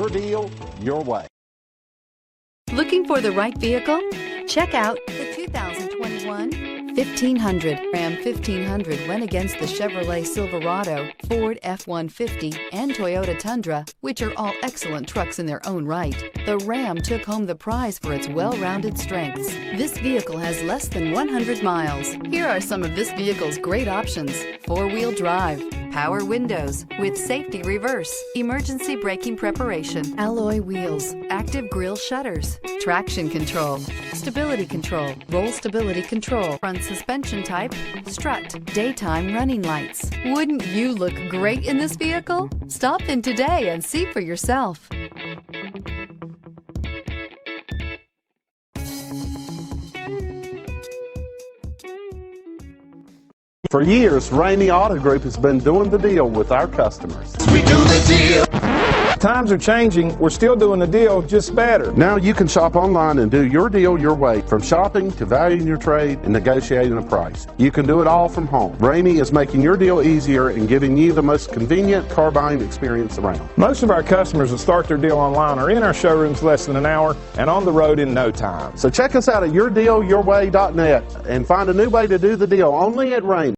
your deal, your way. Looking for the right vehicle? Check out the 2021 1500. Ram 1500 went against the Chevrolet Silverado, Ford F-150, and Toyota Tundra, which are all excellent trucks in their own right. The Ram took home the prize for its well-rounded strengths. This vehicle has less than 100 miles. Here are some of this vehicle's great options: four-wheel drive, power windows with safety reverse, emergency braking preparation, alloy wheels, active grille shutters, traction control, stability control, roll stability control, front suspension type, strut, daytime running lights. Wouldn't you look great in this vehicle? Stop in today and see for yourself. For years, Ramey Auto Group has been doing the deal with our customers. We do the deal. Times are changing. We're still doing the deal, just better. Now you can shop online and do your deal your way, from shopping to valuing your trade and negotiating a price. You can do it all from home. Ramey is making your deal easier and giving you the most convenient car buying experience around. Most of our customers that start their deal online are in our showrooms less than an hour and on the road in no time. So check us out at yourdealyourway.net and find a new way to do the deal only at Ramey.